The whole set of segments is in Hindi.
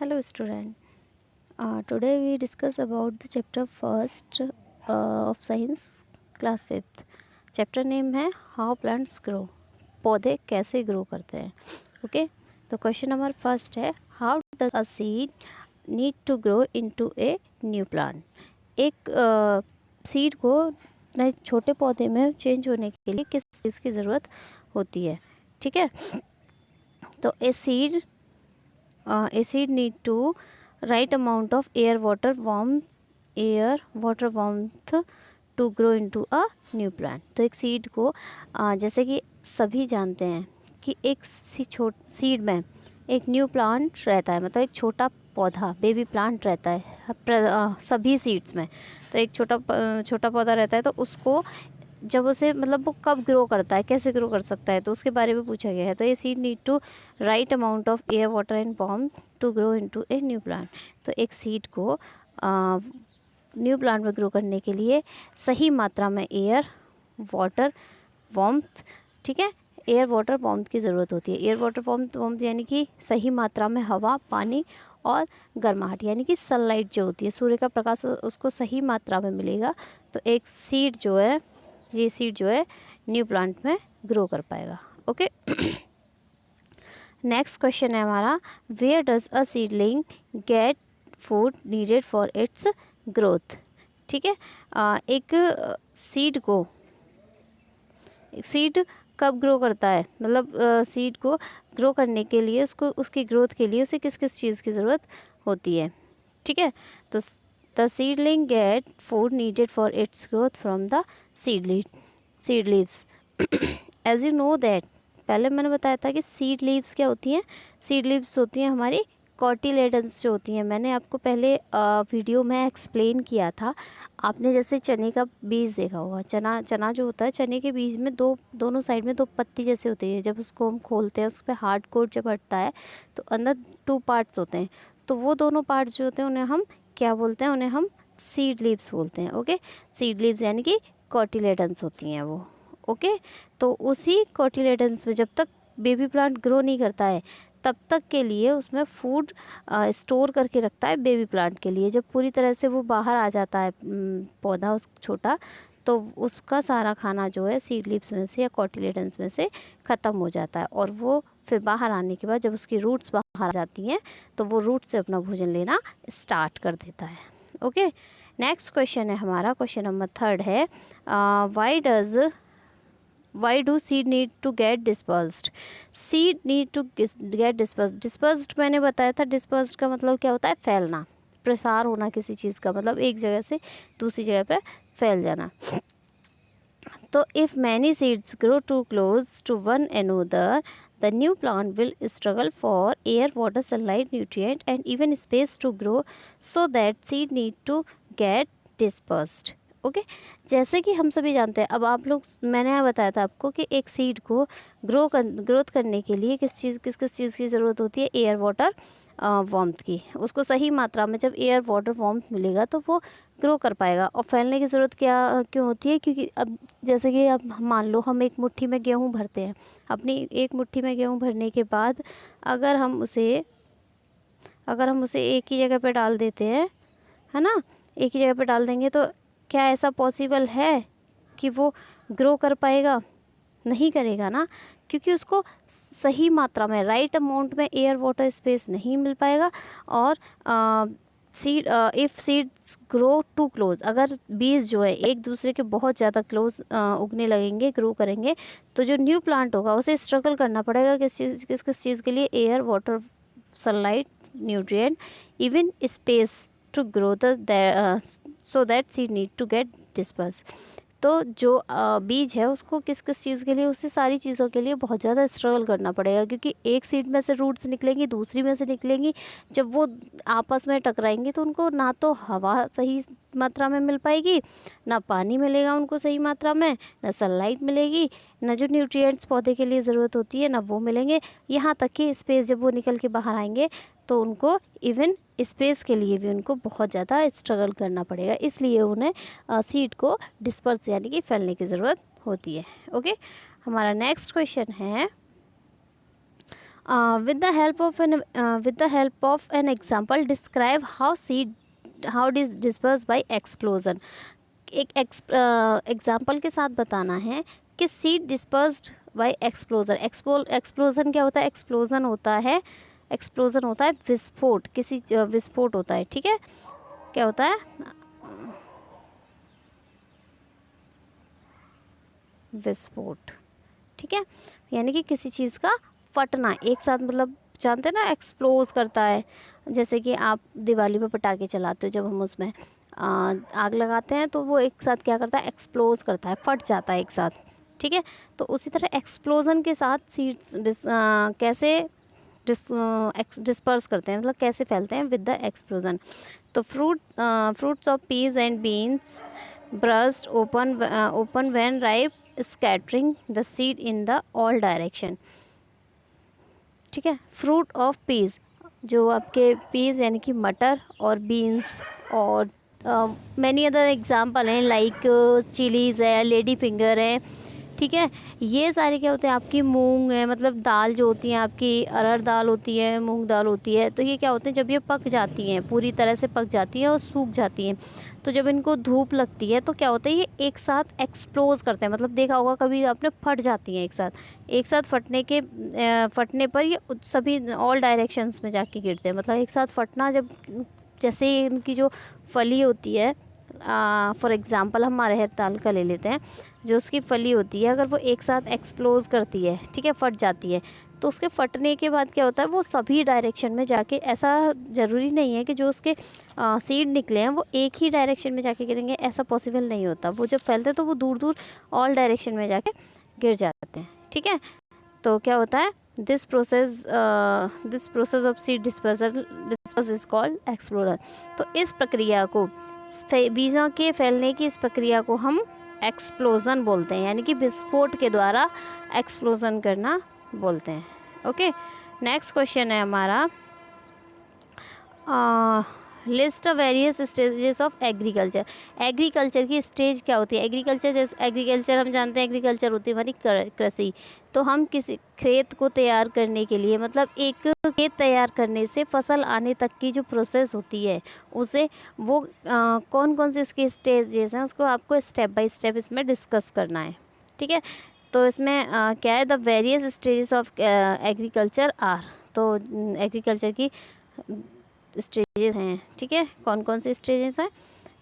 Hello student. Today we discuss about the chapter first of science class 5th. Chapter name है How plants grow. पौधे कैसे ग्रो करते हैं. ओके तो क्वेश्चन नंबर फर्स्ट है How does a seed need to grow into a new plant. एक सीड को नए छोटे पौधे में चेंज होने के लिए किस चीज़ की ज़रूरत होती है. ठीक है, तो ए seed need to right amount of water warmth to grow into a new plant. तो एक सीड को जैसे कि सभी जानते हैं कि एक सीड में एक न्यू प्लांट रहता है, मतलब एक छोटा पौधा बेबी प्लांट रहता है सभी सीड्स में. तो एक छोटा पौधा रहता है, तो उसको जब उसे मतलब वो कब ग्रो करता है, कैसे ग्रो कर सकता है, तो उसके बारे में पूछा गया है. तो ये seed need to right amount of air water and warm to grow into a new plant. तो एक सीड को न्यू प्लांट में ग्रो करने के लिए सही मात्रा में एयर वाटर वार्मथ, ठीक है, एयर वाटर वार्मथ की ज़रूरत होती है. एयर वाटर वार्मथ यानी कि सही मात्रा में हवा, पानी और गर्माहट, यानी कि सनलाइट जो होती है, सूर्य का प्रकाश उसको सही मात्रा में मिलेगा. तो एक सीड जो है, ये सीड जो है न्यू प्लांट में ग्रो कर पाएगा. ओके, नेक्स्ट क्वेश्चन है हमारा where does a seedling get food needed for its growth. ठीक है, एक सीड कब ग्रो करता है, मतलब सीड को ग्रो करने के लिए उसकी ग्रोथ के लिए उसे किस किस चीज़ की ज़रूरत होती है. ठीक है, तो the seedling get food needed for its growth from the seed leaves. As you know that, पहले मैंने बताया था कि सीड लीव्स क्या होती हैं. सीड लीव्स होती हैं हमारी कॉटिलेडन्स जो होती हैं. मैंने आपको पहले वीडियो में एक्सप्लेन किया था. आपने जैसे चने का बीज देखा होगा, चना जो होता है, चने के बीज में दोनों साइड में दो पत्ती जैसे होती है. जब उसको हम खोलते हैं, उस पर हार्ड कोट जब हटता है तो अंदर 2 पार्ट्स होते हैं. तो वो दोनों पार्ट्स जो होते हैं उन्हें हम क्या बोलते हैं, उन्हें हम सीड लीव्स बोलते हैं. ओके, सीड लीव्स यानी कि कॉटिलेडन्स होती हैं वो. ओके, तो उसी कॉटिलेडन्स में जब तक बेबी प्लांट ग्रो नहीं करता है तब तक के लिए उसमें फूड स्टोर करके रखता है बेबी प्लांट के लिए. जब पूरी तरह से वो बाहर आ जाता है पौधा उस छोटा, तो उसका सारा खाना जो है सीड लीव्स में से या कॉटिलेडन्स में से ख़त्म हो जाता है. और वो फिर बाहर आने के बाद जब उसकी रूट्स बाहर आ जाती हैं तो वो रूट से अपना भोजन लेना स्टार्ट कर देता है. ओके, नेक्स्ट क्वेश्चन है हमारा, क्वेश्चन नंबर 3 है why do seed need to get dispersed. seed need to get dispersed मैंने बताया था. dispersed का मतलब क्या होता है, फैलना, प्रसार होना किसी चीज़ का, मतलब एक जगह से दूसरी जगह पे फैल जाना. तो if many seeds grow too close to one another, the new plant will struggle for air, water, sunlight, nutrient and even space to grow, so that seed need to get dispersed. Okay, जैसे कि हम सभी जानते हैं, अब आप लोग, मैंने यहाँ बताया था आपको कि एक सीड को ग्रोथ करने के लिए किस चीज़ की ज़रूरत होती है, एयर वाटर वार्मथ की. उसको सही मात्रा में जब एयर वाटर वार्मथ मिलेगा तो वो ग्रो कर पाएगा. और फैलने की ज़रूरत क्यों होती है, क्योंकि अब जैसे कि अब मान लो हम एक मुट्ठी में गेहूँ भरते हैं. अपनी एक मुट्ठी में गेहूँ भरने के बाद अगर हम उसे एक ही जगह पे डाल देते हैं, है ना, एक ही जगह पे डाल देंगे, तो क्या ऐसा पॉसिबल है कि वो ग्रो कर पाएगा? नहीं करेगा ना, क्योंकि उसको सही मात्रा में, राइट अमाउंट में एयर वाटर स्पेस नहीं मिल पाएगा. और if seeds grow too close, अगर बीज जो है एक दूसरे के बहुत ज़्यादा क्लोज उगने लगेंगे, ग्रो करेंगे, तो जो न्यू प्लांट होगा उसे स्ट्रगल करना पड़ेगा किस चीज़ के लिए, air water sunlight nutrient even space to grow so that seed need to get dispersed. तो जो बीज है उसको किस चीज़ के लिए, उससे सारी चीज़ों के लिए बहुत ज़्यादा स्ट्रगल करना पड़ेगा, क्योंकि एक सीड में से रूट्स निकलेंगी, दूसरी में से निकलेंगी. जब वो आपस में टकराएंगी तो उनको ना तो हवा सही मात्रा में मिल पाएगी, ना पानी मिलेगा उनको सही मात्रा में, ना सनलाइट मिलेगी, ना जो न्यूट्रिएंट्स पौधे के लिए ज़रूरत होती है ना वो मिलेंगे. यहाँ तक कि स्पेस जब वो निकल के बाहर आएंगे तो उनको इवन स्पेस के लिए भी उनको बहुत ज़्यादा स्ट्रगल करना पड़ेगा. इसलिए उन्हें सीड को डिस्पर्स यानी कि फैलने की ज़रूरत होती है. ओके, हमारा नेक्स्ट क्वेश्चन है With the help of an example, describe how it is dispersed by explosion. एक एग्जाम्पल के साथ बताना है कि seed dispersed by explosion. Explosion क्या होता है? एक्सप्लोजन होता है विस्फोट, किसी विस्फोट होता है. ठीक है, क्या होता है? विस्फोट. ठीक है, यानी कि किसी चीज़ का फटना एक साथ, मतलब जानते हैं ना एक्सप्लोज करता है. जैसे कि आप दिवाली पे पटाखे चलाते हो, जब हम उसमें आग लगाते हैं तो वो एक साथ क्या करता है? एक्सप्लोज करता है, फट जाता है एक साथ. ठीक है, तो उसी तरह एक्सप्लोजन के साथ सीड्स कैसे डिस्पर्स करते हैं, मतलब कैसे फैलते हैं? With the explosion. तो fruits of peas and beans burst open when ripe, scattering the seed in the all direction. ठीक है, फ्रूट ऑफ पीस, जो आपके पीस यानी कि मटर और बीन्स और मैनी अदर एग्जाम्पल हैं, लाइक चिलीज़ है, लेडी फिंगर है. ठीक है, ये सारे क्या होते हैं? आपकी मूंग है, मतलब दाल जो होती है आपकी, अरहर दाल होती है, मूंग दाल होती है. तो ये क्या होते हैं? जब ये पक जाती हैं, पूरी तरह से पक जाती हैं और सूख जाती हैं, तो जब इनको धूप लगती है तो क्या होता है? ये एक साथ एक्सप्लोज करते हैं. मतलब देखा होगा कभी आपने, फट जाती हैं एक साथ फटने पर ये सभी ऑल डायरेक्शंस में जाके गिरते हैं. मतलब एक साथ फटना, जब जैसे इनकी जो फली होती है, फॉर एग्ज़ाम्पल हम अरहर दाल का ले लेते हैं, जो उसकी फली होती है, अगर वो एक साथ एक्सप्लोज करती है, ठीक है, फट जाती है, तो उसके फटने के बाद क्या होता है? वो सभी डायरेक्शन में जाके, ऐसा ज़रूरी नहीं है कि जो उसके सीड निकले हैं वो एक ही डायरेक्शन में जाके गिरेंगे, ऐसा पॉसिबल नहीं होता. वो जब फैलते हैं तो वो दूर दूर ऑल डायरेक्शन में जाके गिर जाते हैं. ठीक है, तो क्या होता है? This process of seed dispersal is called explosion. तो इस प्रक्रिया को, बीजों के फैलने की इस प्रक्रिया को हम एक्सप्लोजन बोलते हैं, यानी कि विस्फोट के द्वारा एक्सप्लोजन करना बोलते हैं. ओके, नेक्स्ट क्वेश्चन है हमारा, list of various stages of agriculture. Agriculture की स्टेज क्या होती है? एग्रीकल्चर हम जानते हैं, एग्रीकल्चर होती है हमारी कृषि. तो हम किसी खेत को तैयार करने के लिए, मतलब एक खेत तैयार करने से फसल आने तक की जो प्रोसेस होती है, उसे वो कौन कौन से उसके स्टेजेस हैं, उसको आपको स्टेप बाय स्टेप इसमें डिस्कस करना है. ठीक है, तो इसमें क्या है? The various stages of agriculture are. तो एग्रीकल्चर की स्टेजेस हैं. ठीक है, कौन कौन से स्टेजेस हैं?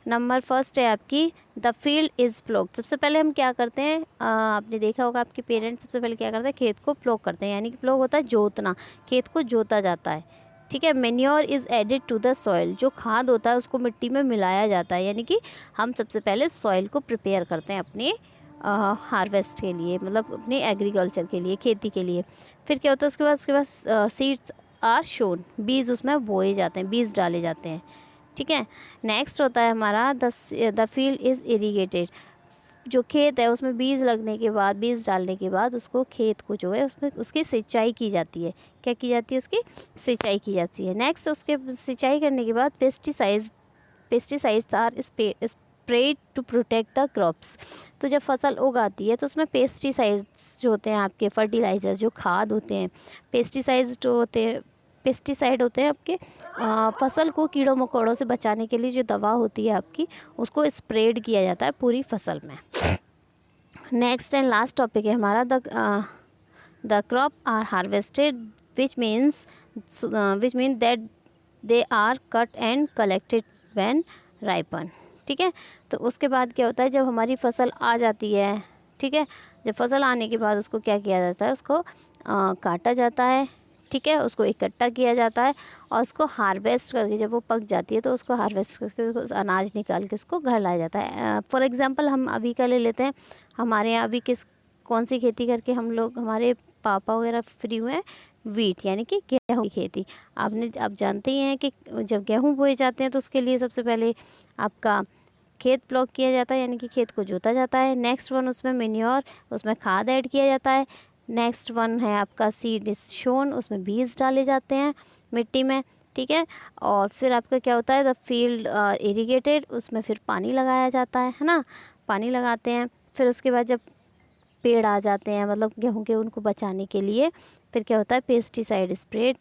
नंबर फर्स्ट है आपकी, द फील्ड इज़ प्लॉग. सबसे पहले हम क्या करते हैं? आपने देखा होगा आपके पेरेंट्स सबसे पहले क्या करते हैं? खेत को प्लॉग करते हैं, यानी कि प्लॉग होता है जोतना, खेत को जोता जाता है. ठीक है, manure is added to the soil. जो खाद होता है उसको मिट्टी में मिलाया जाता है, यानी कि हम सबसे पहले सॉइल को प्रिपेयर करते हैं अपने हार्वेस्ट के लिए, मतलब अपने एग्रीकल्चर के लिए, खेती के लिए. फिर क्या होता है? उसके बाद सीड्स आर शोन. बीज उसमें बोए जाते हैं, बीज डाले जाते हैं. ठीक है, नेक्स्ट होता है हमारा, द फील्ड इज़ इरीगेटेड. जो खेत है उसमें बीज लगने के बाद, बीज डालने के बाद उसको, खेत को जो है उसमें उसकी सिंचाई की जाती है. क्या की जाती है? उसकी सिंचाई की जाती है. नेक्स्ट, उसके सिंचाई करने के बाद pesticides are spread to protect the crops. तो जब फसल उगाती है तो उसमें पेस्टिसाइड्स जो होते हैं आपके, फर्टिलाइज़र जो खाद होते हैं, पेस्टिसाइड होते हैं आपके फसल को कीड़ों मकोड़ों से बचाने के लिए जो दवा होती है आपकी, उसको स्प्रेड किया जाता है पूरी फसल में. नेक्स्ट एंड लास्ट टॉपिक है हमारा, the crop are harvested which mean that they are cut and collected when ripen. ठीक है, तो उसके बाद क्या होता है? जब हमारी फसल आ जाती है, ठीक है, जब फसल आने के बाद उसको क्या किया जाता है? उसको काटा जाता है. ठीक है, उसको इकट्ठा किया जाता है और उसको हार्वेस्ट करके, जब वो पक जाती है तो उसको हार्वेस्ट करके उसको अनाज निकाल के उसको घर लाया जाता है. फॉर एग्जांपल हम अभी का ले लेते हैं, हमारे यहाँ अभी कौन सी खेती करके हम लोग, हमारे पापा वगैरह फ्री हुए हैं? वीट, यानी कि गेहूँ की खेती. आप जानते ही हैं कि जब गेहूँ बोए जाते हैं तो उसके लिए सबसे पहले आपका खेत प्लॉग किया जाता है, यानी कि खेत को जोता जाता है. नेक्स्ट वन, उसमें मेन्योर, उसमें खाद ऐड किया जाता है. नेक्स्ट वन है आपका सीड इज शोन, उसमें बीज डाले जाते हैं मिट्टी में. ठीक है, और फिर आपका क्या होता है? द फील्ड इरीगेटेड, उसमें फिर पानी लगाया जाता है ना, पानी लगाते हैं. फिर उसके बाद जब पेड़ आ जाते हैं, मतलब गेहूं के, उनको बचाने के लिए फिर क्या होता है, pesticide spread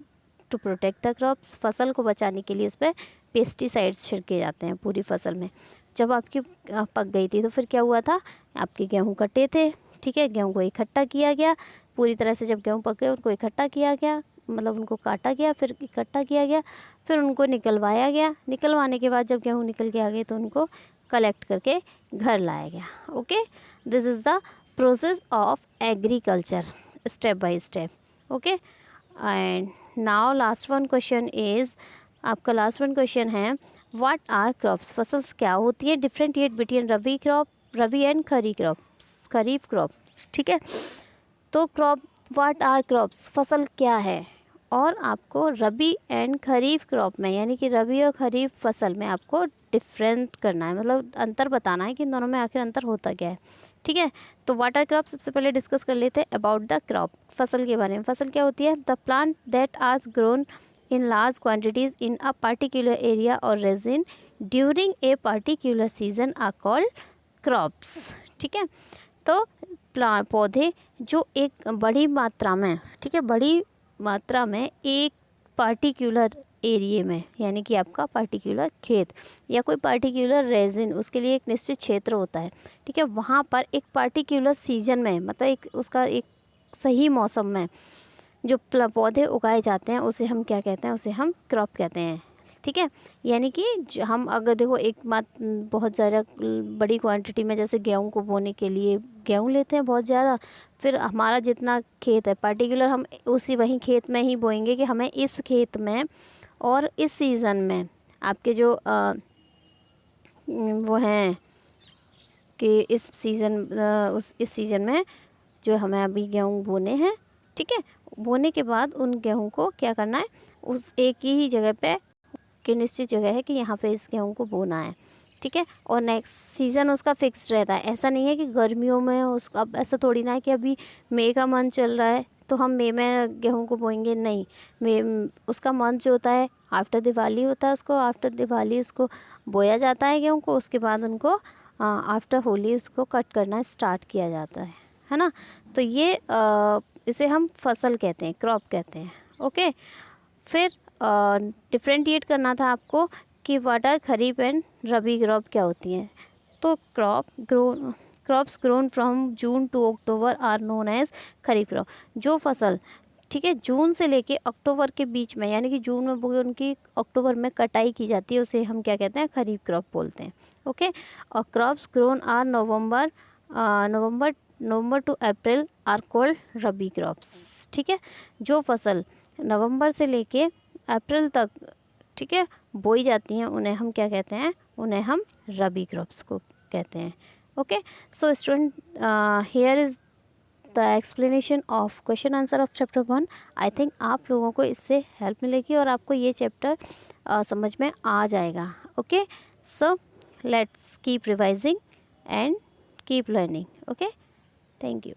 to protect the crops, फसल को बचाने के लिए उस पर पेस्टिसाइड्स छिड़के जाते हैं पूरी फसल में। जब आपकी पक गई थी तो फिर क्या हुआ था, आपके गेहूँ कटे थे, ठीक है, गेहूँ को इकट्ठा किया गया पूरी तरह से। जब गेहूँ पक गए उनको इकट्ठा किया गया, मतलब उनको काटा गया, फिर इकट्ठा किया गया, फिर उनको निकलवाया गया। निकलवाने के बाद जब गेहूँ निकल के आ गए तो उनको कलेक्ट करके घर लाया गया। Okay, this is the process of agriculture step by step. Okay, and now last one question is, आपका लास्ट वन क्वेश्चन है, व्हाट आर क्रॉप्स, फसल्स क्या होती है, differentiate between rabi and kharif crops. ठीक है, तो क्रॉप, व्हाट आर क्रॉप्स, फसल क्या है, और आपको रबी एंड खरीफ क्रॉप में, यानी कि रबी और खरीफ फसल में आपको डिफरेंट करना है, मतलब अंतर बताना है कि इन दोनों में आखिर अंतर होता क्या है। ठीक है, तो व्हाट आर क्रॉप सबसे पहले डिस्कस कर लेते हैं अबाउट द क्रॉप, फसल के बारे में। फसल क्या होती है, the plant that are grown in large quantities in a particular area or region during a particular season are called crops. ठीक है, तो पौधे जो एक बड़ी मात्रा में, ठीक है, बड़ी मात्रा में एक पार्टिकुलर एरिए में, यानी कि आपका पार्टिकुलर खेत या कोई पार्टिकुलर रीजन, उसके लिए एक निश्चित क्षेत्र होता है। ठीक है, वहाँ पर एक पार्टिकुलर सीजन में, मतलब एक उसका एक सही मौसम में जो पौधे उगाए जाते हैं उसे हम क्या कहते हैं, उसे हम क्रॉप कहते हैं। ठीक है, यानी कि हम अगर देखो एक बहुत ज़्यादा बड़ी क्वांटिटी में जैसे गेहूं को बोने के लिए गेहूं लेते हैं बहुत ज़्यादा, फिर हमारा जितना खेत है पार्टिकुलर हम उसी वहीं खेत में ही बोएंगे कि हमें इस खेत में और इस सीज़न में आपके जो वो हैं कि इस सीज़न में जो हमें अभी गेहूँ बोने हैं। ठीक है, बोने के बाद उन गेहूँ को क्या करना है, उस एक ही जगह पे कि निश्चित जगह है कि यहाँ पे इस गेहूँ को बोना है। ठीक है, और नेक्स्ट सीज़न उसका फिक्स रहता है, ऐसा नहीं है कि गर्मियों में उसका, अब ऐसा थोड़ी ना है कि अभी मई का मंथ चल रहा है तो हम मई में गेहूँ को बोएंगे, नहीं, मई उसका मंथ जो होता है आफ्टर दिवाली होता है, उसको आफ्टर दिवाली उसको बोया जाता है गेहूँ को, उसके बाद उनको आफ्टर होली उसको कट करना स्टार्ट किया जाता है ना। तो ये इसे हम फसल कहते हैं, क्रॉप कहते हैं। ओके, फिर डिफ्रेंटिएट करना था आपको कि what are kharif and rabi crop क्या होती हैं। तो crops grown from June to October are known as kharif crop. जो फसल, ठीक है, जून से लेके अक्टूबर के बीच में, यानी कि जून में बोई उनकी अक्टूबर में कटाई की जाती है, उसे हम क्या कहते हैं, खरीफ क्रॉप बोलते हैं। ओके, और crops grown are November to April are called rabi crops. ठीक है, जो फसल नवंबर से लेके अप्रैल तक, ठीक है, बोई जाती हैं उन्हें हम क्या कहते हैं, उन्हें हम रबी क्रॉप्स को कहते हैं। Okay, so student, here is the explanation of question answer of chapter 1। I think आप लोगों को इससे हेल्प मिलेगी और आपको ये चैप्टर समझ में आ जाएगा। Okay, so let's keep revising and keep learning. Okay, thank you.